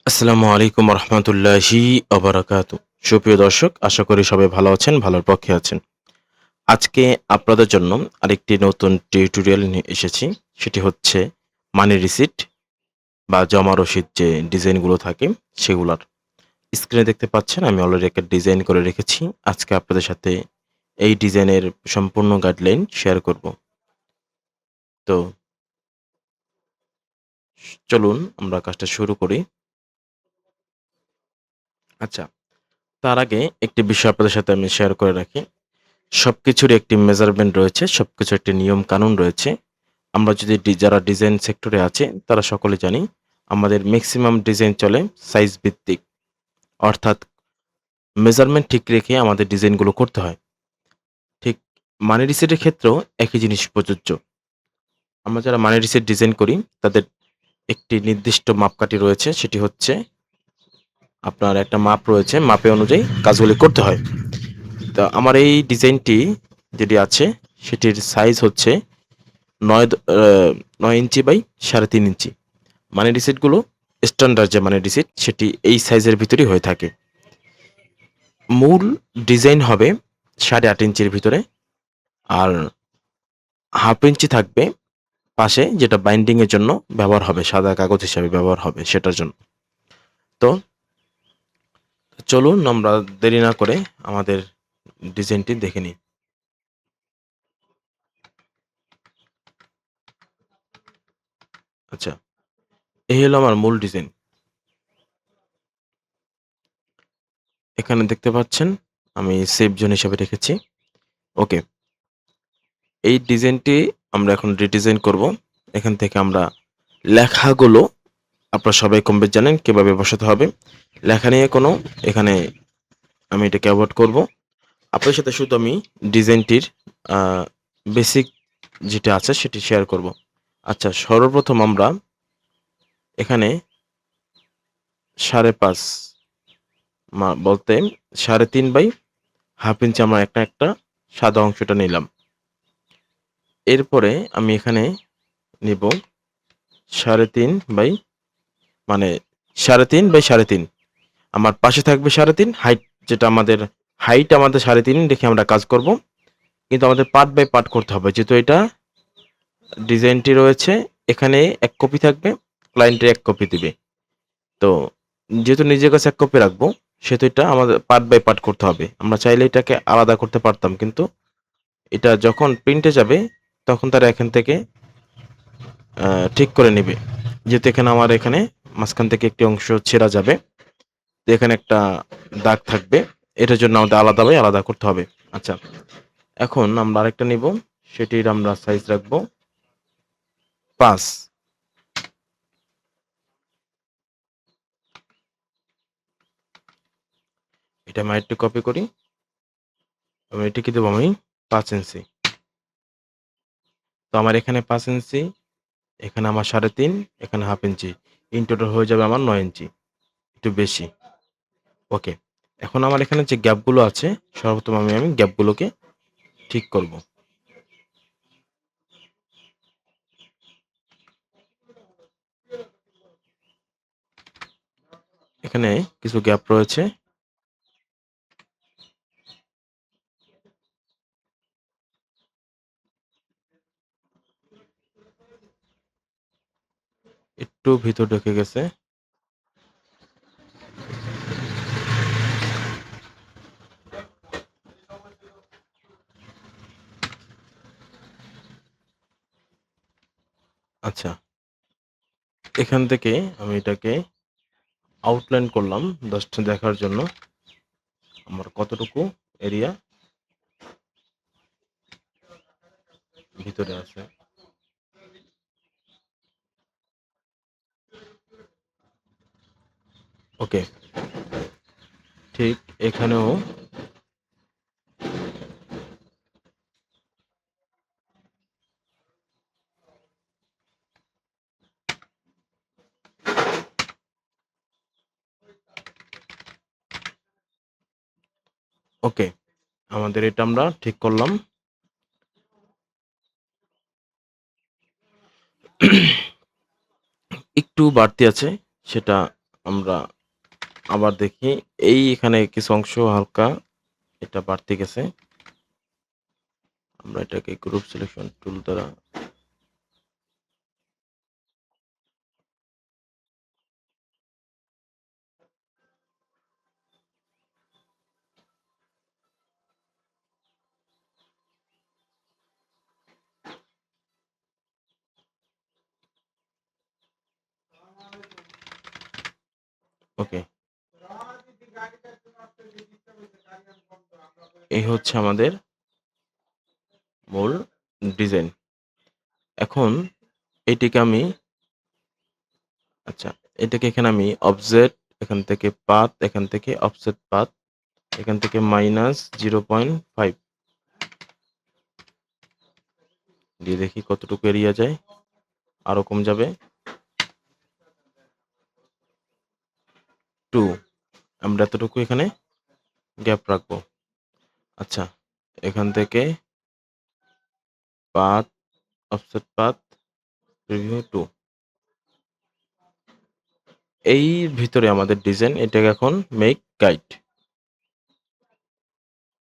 আসসালামু আলাইকুম রহমতুল্লাহি অবরাকাতু। সুপ্রিয় দর্শক, আশা করি সবাই ভালো আছেন, ভালোর পক্ষে আছেন। আজকে আপনাদের জন্য আরেকটি নতুন টিউটোরিয়াল নিয়ে এসেছি। সেটি হচ্ছে মানি রিসিট বা জমা রসিদ যে ডিজাইনগুলো থাকে সেগুলার। স্ক্রিনে দেখতে পাচ্ছেন আমি অলরেডি একটা ডিজাইন করে রেখেছি। আজকে আপনাদের সাথে এই ডিজাইনের সম্পূর্ণ গাইডলাইন শেয়ার করব। তো চলুন আমরা কাজটা শুরু করি। আচ্ছা, তার আগে একটি বিষয় আপনাদের সাথে আমি শেয়ার করে রাখি। সবকিছুরই একটি মেজারমেন্ট রয়েছে, সবকিছুর একটি নিয়ম কানুন রয়েছে। আমরা যদি যারা ডিজাইন সেক্টরে আছে তারা সকলে জানি আমাদের মেক্সিমাম ডিজাইন চলে সাইজ ভিত্তিক। অর্থাৎ মেজারমেন্ট ঠিক রেখে আমাদের ডিজাইনগুলো করতে হয়। ঠিক মানি রিসিটের ক্ষেত্রেও একই জিনিস প্রযোজ্য। আমরা যারা মানি রিসিট ডিজাইন করি তাদের একটি নির্দিষ্ট মাপকাঠি রয়েছে, সেটি হচ্ছে আপনার একটা মাপ রয়েছে, মাপে অনুযায়ী কাজগুলি করতে হয়। তো আমার এই ডিজাইনটি যেটি আছে সেটির সাইজ হচ্ছে ৯ inch by ৩.৫ inch. Money রিসিটগুলো standard যে মানি রিসিট সেটি এই সাইজের ভিতরেই হয়ে থাকে। মূল ডিজাইন হবে ৮.৫ ইঞ্চির ভিতরে, আর ১/২ ইঞ্চি থাকবে পাশে, যেটা বাইন্ডিং এর জন্য ব্যবহার হবে, সাদা কাগজ হিসাবে ব্যবহার হবে সেটার জন্য। তো চলুন আমরা দেরি না করে আমাদের ডিজাইনটি দেখে নিই। আচ্ছা, এই হলো আমার মূল ডিজাইন। এখানে দেখতে পাচ্ছেন আমি সেভ জোন হিসাবে রেখেছি। ওকে, এই ডিজাইনটি আমরা এখন রিডিজাইন করব। এখান থেকে আমরা লেখাগুলো আপনারা সবাই কমবেশি জানেন কিভাবে বসাতে হবে। লেখা নিয়ে কোনো এখানে আমি এটাকে অ্যাভয়েড করব। আপনার সাথে শুধু আমি ডিজাইনটির আ বেসিক যেটা আছে সেটি শেয়ার করব। আচ্ছা, সর্বপ্রথম আমরা এখানে ৫.৫ বলতে ৩.৫ বাই ১/২ ইঞ্চি আমরা একটা সাদা অংশটা নিলাম। এরপরে আমি এখানে নিব ৩.৫ বাই মানে ৩.৫ বাই ৩.৫। আমার পাশে থাকবে ৩.৫, যেটা আমাদের হাইট আমাদের ৩.৫ রেখে আমরা কাজ করব। কিন্তু আমাদের পার্ট বাই পার্ট করতে হবে। যেহেতু এটা ডিজাইনটি রয়েছে, এখানে ১ কপি থাকবে, ক্লায়েন্টের ১ কপি দিবে। তো যেহেতু নিজের কাছে ১ কপি রাখবো, সেহেতু এটা আমাদের পার্ট বাই পার্ট করতে হবে। আমরা চাইলে এটাকে আলাদা করতে পারতাম, কিন্তু এটা যখন প্রিন্টে যাবে তখন তারা এখান থেকে ঠিক করে নিবে। যেহেতু এখানে মাঝখান থেকে একটি অংশ ছেঁড়া যাবে। তো এখানে একটা দাগ থাকবে। এটার জন্য আমাদের আলাদা বাই আলাদা করতে হবে। আচ্ছা, এখন আমরা আরেকটা নিব। সেটির আমরা সাইজ রাখবো ৫। এটা আমি আরেকটু কপি করি। আমি এটিকে দেবো আমি ৫ ইঞ্চি। তো আমার এখানে ৫ ইঞ্চি, এখানে আমার ৩.৫, এখানে ১/২ ইঞ্চি। ইন টোটাল হয়ে যাবে আমার ৯ ইঞ্চি। একটু বেশি। ওকে। এখন আমার এখানে যে গ্যাপগুলো আছে, সর্বপ্রথম আমি গ্যাপগুলোকে ঠিক করব। এখানে কিছু গ্যাপ রয়েছে। একটু ভিতর ঢুকে গেছে। আচ্ছা, এখান থেকে আমি এটাকে আউটলাইন করলাম জাস্ট দেখার জন্য আমার কতটুকু এরিয়া ভিতরে আছে। ওকে, ঠিক এখানেও ওকে, আমাদের এটা আমরা ঠিক করলাম। একটু বাড়তি আছে, সেটা আমরা আবার দেখি এখানে কিছু অংশ হালকা এটা বাড়তে গেছে। আমরা এটাকে গ্রুপ সিলেকশন টুল দ্বারা ওকে, এই হচ্ছে আমাদের মূল ডিজাইন। এখন এটিকে আমি আচ্ছা, এটাকে এখানে আমি অবজেক্ট, এখান থেকে পাথ, এখান থেকে অফসেট পাথ, এখান থেকে -0.5 দিয়ে দেখি কতটুকু এরিয়া যায়। আরো কম যাবে 2। আমরা এতটুকু এখানে গ্যাপ রাখবো। আচ্ছা, এখান থেকে পাথ, অফসেট পাথ, প্রিভিউ 2। এই ভিতরে আমাদের ডিজাইন। এটাকে এখন মেক গাইড,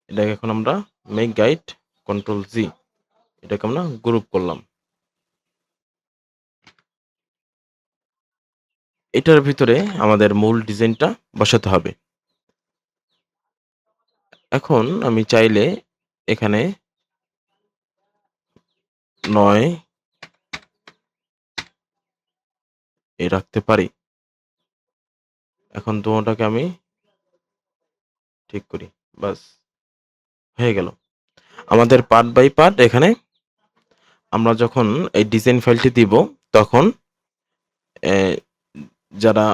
এটাকে এখন আমরা মেক গাইড কন্ট্রোল জি, এটাকে আমরা গ্রুপ করলাম। এটার ভিতরে আমাদের মূল ডিজাইনটা বসাতে হবে। এখন আমি চাইলে এখানে 9 রাখতে পারি। এখন দোনোটাকে আমি ঠিক করি, বাস হয়ে গেল। আমাদের পার্ট বাই পার্ট এখানে আমরা যখন এই ডিজাইন ফাইলটি দিব তখন যারা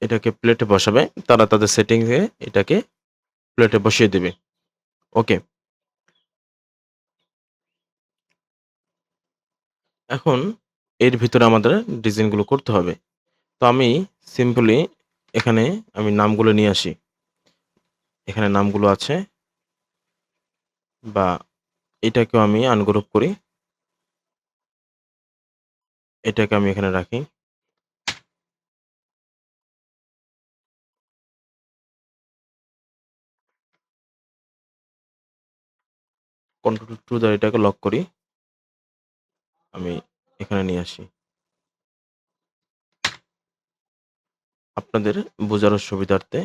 এটাকে প্লেটে বসাবে তারা তাদের সেটিংসে এটাকে প্লেটে বসিয়ে দেবে। ওকে, এখন এর ভিতরে আমাদের ডিজাইনগুলো করতে হবে। তো আমি সিম্পলি এখানে আমি নামগুলো নিয়ে আসি। এখানে নামগুলো আছে, বা এটাকেও আমি আনগ্রুপ করি, এটাকে আমি এখানে রাখি। কন্ট্রোল টু দ্বারা এটাকে লক করি, আমি এখানে নিয়ে আসি আপনাদের বোঝার সুবিধার্থে।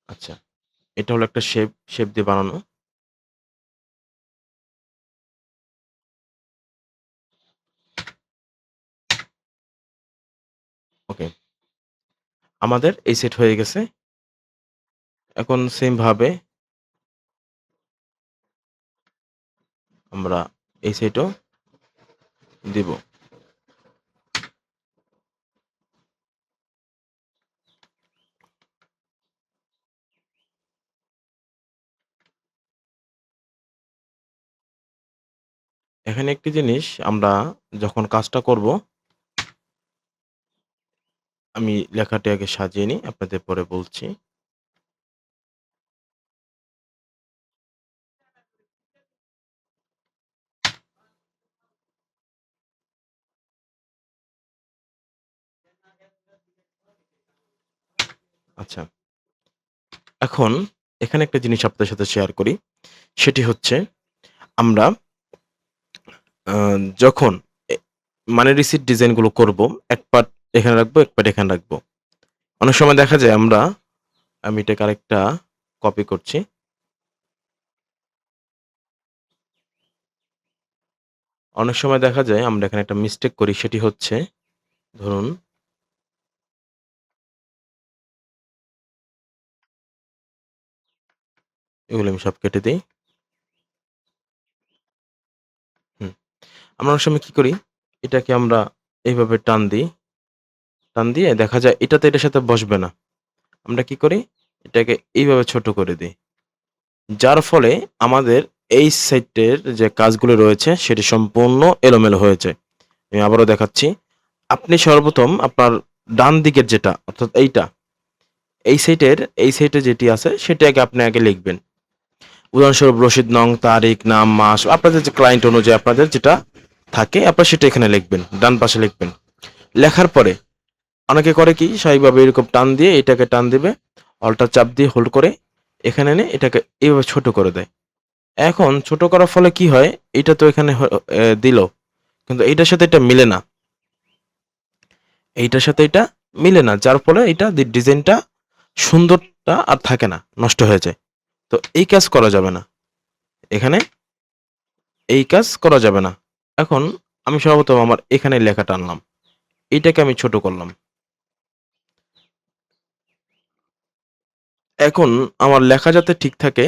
আচ্ছা, এটা হলো একটা শেপ দিয়ে বানানো। ওকে, আমাদের এই সেট হয়ে গেছে। এখন সেম ভাবে আমরা এই সাইডও দিব। এখানে একটি জিনিস আমরা যখন কাজটা করব, আমি লেখাটি আগে সাজিয়ে নিই, আপনাদের পরে বলছি। আচ্ছা, এখন এখানে একটা জিনিস আপনাদের সাথে শেয়ার করি। সেটি হচ্ছে আমরা যখন মানি রিসিট ডিজাইনগুলো করব, এক পার্ট এখানে রাখবো, এক পার্ট এখানে রাখবো। অনেক সময় দেখা যায় আমি এটাকে আরেকটা কপি করছি। অনেক সময় দেখা যায় আমরা এখানে একটা মিস্টেক করি, সেটি হচ্ছে ধরুন এগুলো আমি সব কেটে দেই। হুম, আমরা অনেক সময় কি করি, এটাকে আমরা এইভাবে টান দিই, টান দিয়ে দেখা যায় এটা তো এটার সাথে বসবে না। আমরা কি করি, এটাকে এইভাবে ছোট করে দিই। যার ফলে আমাদের এই সেটের যে কাজগুলো রয়েছে সেটি সম্পূর্ণ এলোমেলো হয়ে যায়। আমি আবারও দেখাচ্ছি। আপনি সর্বপ্রথম আপনার ডান দিকের যেটা অর্থাৎ এইটা, এই সাইটে যেটি আছে সেটি আপনি আগে লিখবেন। উদাহরণস্বরূপ রসিদ নং, তারিখ, নাম, মাস, আপনাদের যে ক্লায়েন্ট অনুযায়ী আপনাদের যেটা থাকে আপনারা সেটা এখানে লিখবেন, ডান পাশে লিখবেন। লেখার পরে অনেকে করে কি স্বাভাবিকভাবে এরকম টান দিয়ে এটাকে টান দিবে, অল্টার চাপ দিয়ে হোল্ড করে এখানে এনে এটাকে এইভাবে ছোট করে দেয়। এখন ছোট করার ফলে কি হয়, এটা তো এখানে দিল, কিন্তু এইটার সাথে এটা মিলে না, এইটার সাথে এটা মিলে না, যার ফলে এটা ডিজাইনটা সুন্দরটা আর থাকে না, নষ্ট হয়ে যায়। তো এই কাজ করা যাবে না, এখানে এই কাজ করা যাবে না। এখন আমি সর্বপ্রথম আমার এখানে লেখাটা আনলাম, এইটাকে আমি ছোট করলাম। এখন আমার লেখা যাতে ঠিক থাকে,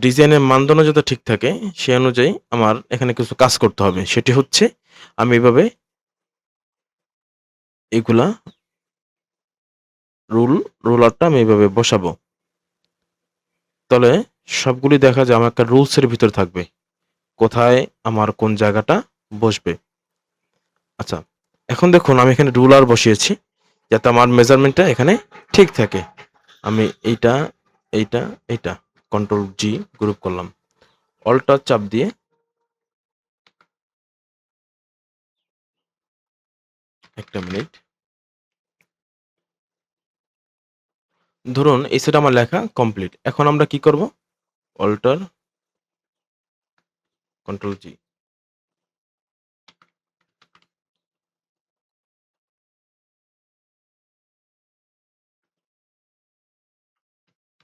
ডিজাইনের মানদণ্ড যাতে ঠিক থাকে, সে অনুযায়ী আমার এখানে কিছু কাজ করতে হবে। সেটি হচ্ছে আমি এভাবে এগুলা রুলারটা আমি এভাবে বসাবো। তাহলে সবগুলি দেখা যায় আমার একটা রুলসের ভিতর থাকবে, কোথায় আমার কোন জায়গাটা বসবে। আচ্ছা, এখন দেখুন আমি এখানে রুলার বসিয়েছি যাতে আমার মেজারমেন্টটা এখানে ঠিক থাকে। আমি এইটা এইটা এইটা কন্ট্রোল জি গ্রুপ করলাম, অল্টার চাপ দিয়ে একটা মিনিট। ধরুন এই সেট আমার লেখা কমপ্লিট। এখন আমরা কি করব, অল্টার কন্ট্রোল জি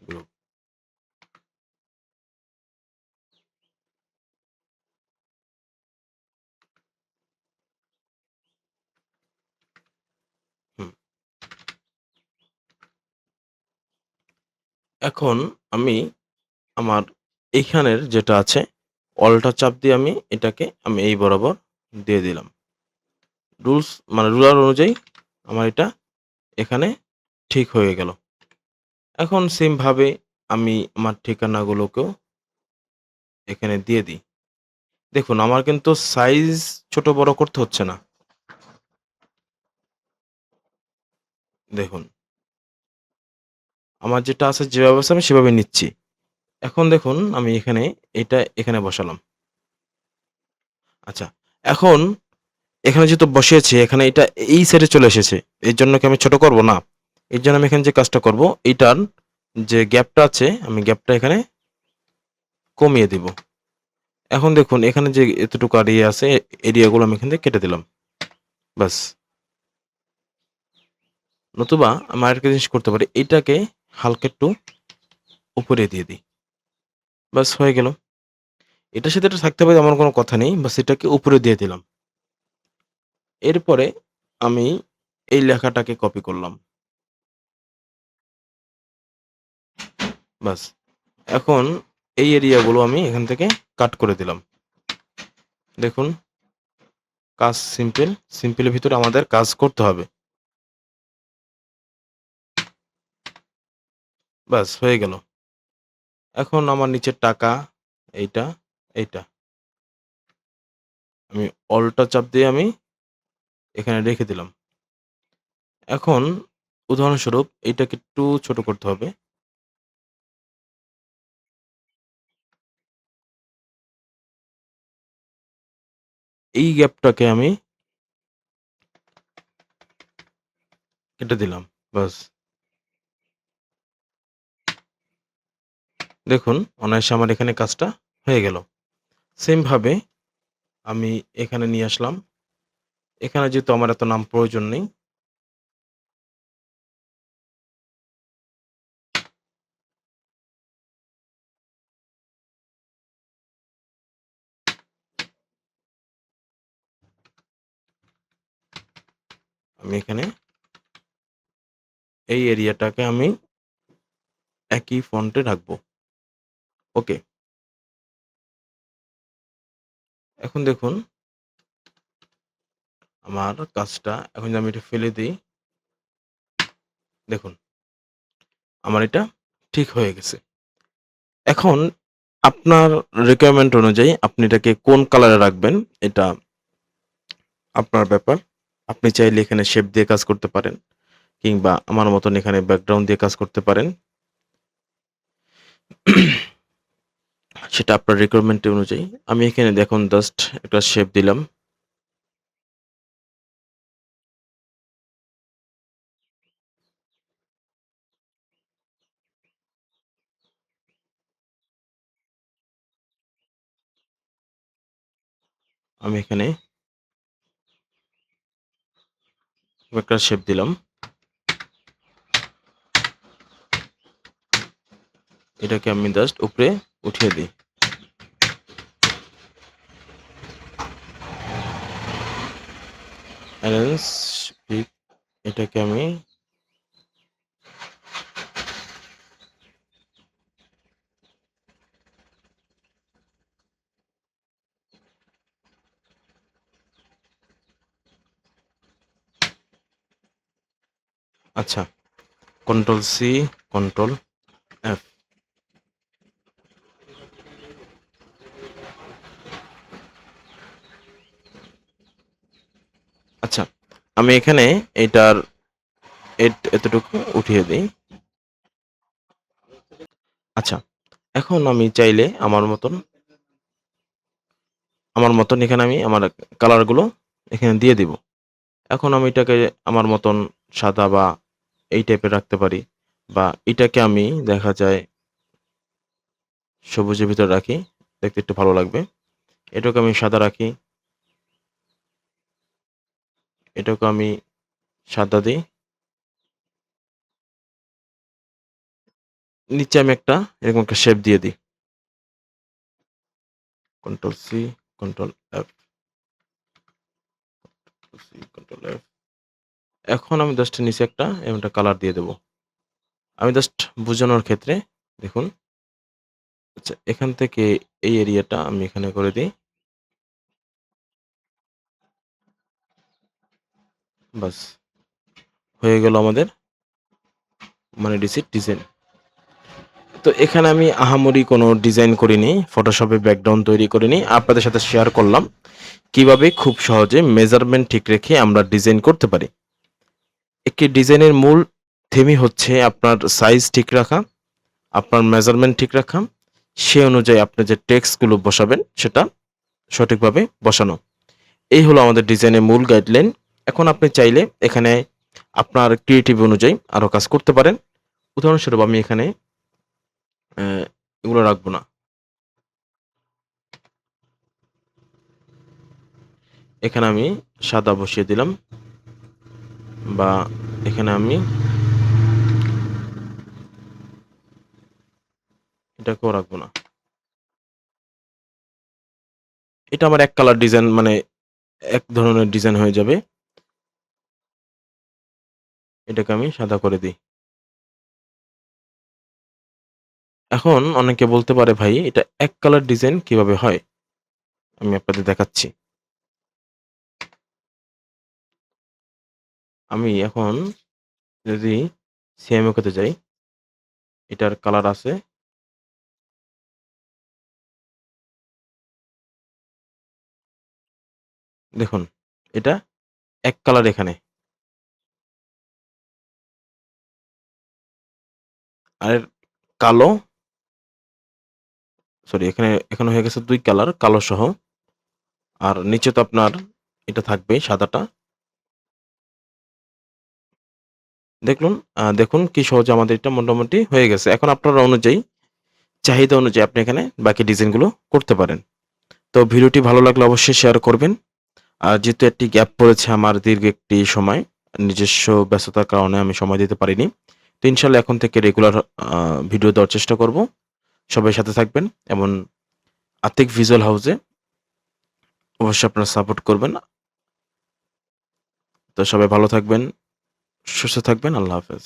গ্রুপ। হুম, এখন আমি আমার এইখানের যেটা আছে অল্টার চাপ দিয়ে আমি এই বরাবর দিয়ে দিলাম। রুলস মানে রুলার অনুযায়ী আমার এটা এখানে ঠিক হয়ে গেল। এখন সেম ভাবে আমি আমার ঠিকানাগুলোকেও এখানে দিয়ে দিই। দেখুন আমার কিন্তু সাইজ ছোট বড় করতে হচ্ছে না। দেখুন আমার যেটা আছে যেভাবে আছে আমি সেভাবে নিচ্ছি। এখন দেখুন আমি এটা এখানে বসালাম। আচ্ছা, এখন এখানে যেহেতু বসিয়েছি এখানে এটা এই সাইডে চলে এসেছে। এর জন্য কি আমি ছোট করব? না। এর জন্য আমি এখানে যে কাজটা করব, এইটার যে গ্যাপটা আছে আমি গ্যাপটা এখানে কমিয়ে দিব। এখন দেখুন এখানে যে এতটুকু এরিয়া আছে, এরিয়াগুলো আমি এখান থেকে কেটে দিলাম। ব্যাস। নতুবা আমি আরেকটা জিনিস করতে পারি, এইটাকে হালকা একটু উপরে দিয়ে দিই। ব্যাস হয়ে গেল। এটার সাথে এটা থাকতে হবে এমন কোনো কথা নেই। বাস এটাকে উপরে দিয়ে দিলাম। এরপরে আমি এই লেখাটাকে কপি করলাম। ব্যাস। এখন এই এরিয়াগুলো আমি এখান থেকে কাট করে দিলাম। দেখুন কাজ সিম্পল। সিম্পলের ভিতরে আমাদের কাজ করতে হবে। ব্যাস হয়ে গেল। এখন আমার নিচের টাকা এইটা, এইটা আমি অল্টার চাপ দিয়ে আমি এখানে রেখে দিলাম। এখন উদাহরণস্বরূপ এইটাকে একটু ছোট করতে হবে। এই গ্যাপটাকে আমি কেটে দিলাম। ব্যাস। দেখুন অনায়াসে আমার এখানে কাজটা হয়ে গেল। সেম ভাবে আমি এখানে নিয়ে আসলাম। এখানে যেহেতু আমার এত নাম প্রয়োজন নেই, আমি এখানে এই এরিয়াটাকে আমি একই ফন্টে রাখবো। ওকে। এখন দেখুন আমার কাজটা এখন যদি আমি এটা ফেলে দিই, দেখুন আমার এটা ঠিক হয়ে গেছে। এখন আপনার রিকোয়ারমেন্ট অনুযায়ী আপনি এটাকে কোন কালারে রাখবেন এটা আপনার ব্যাপার। আপনি চাইলে এখানে শেপ দিয়ে কাজ করতে পারেন। কিংবা আমার মতন এখানে ব্যাকগ্রাউন্ড দিয়ে কাজ করতে পারেন। সেটা আপনার রিকোয়ারমেন্ট অনুযায়ী। আমি এখানে দেখুন জাস্ট একটা শেপ দিলাম। আমি এখানে একটা শেপ দিলাম। এটাকে আমি জাস্ট উপরে উঠিয়ে দিই। অ্যারেঞ্জ পিক, এটাকে আমি আচ্ছা, কন্ট্রোল সি, কন্ট্রোল এফ। আচ্ছা, আমি এখানে এটার এতটুকু উঠিয়ে দিই। আচ্ছা, এখন আমি চাইলে আমার মতন এখানে আমি আমার কালারগুলো এখানে দিয়ে দিব। এখন আমি এটাকে আমার মতন সাদা বা এই টাইপের রাখতে পারি, বা এটাকে আমি দেখা যায় সবুজের ভিতরে রাখি, দেখতে একটু ভালো লাগবে। এটাকে আমি সাদা রাখি, এটাকে আমি সাদা দিই। নিচে আমি এরকম একটা শেপ দিয়ে দিই। Control C, control F, C, control F. এখন আমি জাস্ট নিচে এরকম একটা কালার দিয়ে দেব। আমি জাস্ট বোঝানোর ক্ষেত্রে দেখুন। আচ্ছা, এখান থেকে এই এরিয়াটা আমি এখানে করে দিই। বাস, হয়ে গেল আমাদের মানে ডিজাইন। তো এখানে আমি আহামরি কোনো ডিজাইন করিনি, ফটোশপে ব্যাকগ্রাউন্ড তৈরি করিনি। আপনাদের সাথে শেয়ার করলাম কিভাবে খুব সহজে মেজারমেন্ট ঠিক রেখে আমরা ডিজাইন করতে পারি। একটি ডিজাইনের মূল থিমই হচ্ছে আপনার সাইজ ঠিক রাখা, আপনার মেজারমেন্ট ঠিক রাখা, সে অনুযায়ী আপনি যে টেক্সটগুলো বসাবেন সেটা সঠিকভাবে বসানো। এই হলো আমাদের ডিজাইনের মূল গাইডলাইন। এখন আপনি চাইলে এখানে আপনার ক্রিয়েটিভ অনুযায়ী আরো কাজ করতে পারেন। উদাহরণস্বরূপ আমি এখানে এগুলো রাখবো না। এখানে আমি সাদা বসিয়ে দিলাম, বা এখানে আমি এটাকেও রাখবো না। এটা আমার এক কালার ডিজাইন, মানে এক ধরনের ডিজাইন হয়ে যাবে। এটাকে আমি সাদা করে দিই। এখন অনেকে বলতে পারে, ভাই এটা এক কালার ডিজাইন কিভাবে হয়? আমি আপনাদের দেখাচ্ছি। আমি এখন যদি সিএমওকে তে যাই, এটার কালার আছে। দেখুন, এটা এক কালার এখানে। আর কালো, সরি, এখানে হয়ে গেছে ২ কালার, কালো সহ। আর নিচে তো আপনার এটা থাকবেই সাদাটা। দেখুন, দেখুন কি সহজে আমাদের এটা মোটামুটি হয়ে গেছে। এখন আপনার অনুযায়ী, চাহিদা অনুযায়ী আপনি এখানে বাকি ডিজাইনগুলো করতে পারেন। তো ভিডিওটি ভালো লাগলে অবশ্যই শেয়ার করবেন। আর যেহেতু একটি গ্যাপ পড়েছে আমার দীর্ঘ একটি সময়, নিজস্ব ব্যস্ততার কারণে আমি সময় দিতে পারিনি। তো ইনশাআল্লাহ এখন থেকে রেগুলার ভিডিও দেওয়ার চেষ্টা করব। সবাই সাথে থাকবেন, এবং আতিক ভিজুয়াল হাউসে অবশ্যই আপনারা সাপোর্ট করবেন। তো সবাই ভালো থাকবেন, সুস্থ থাকবেন। আল্লাহ হাফেজ।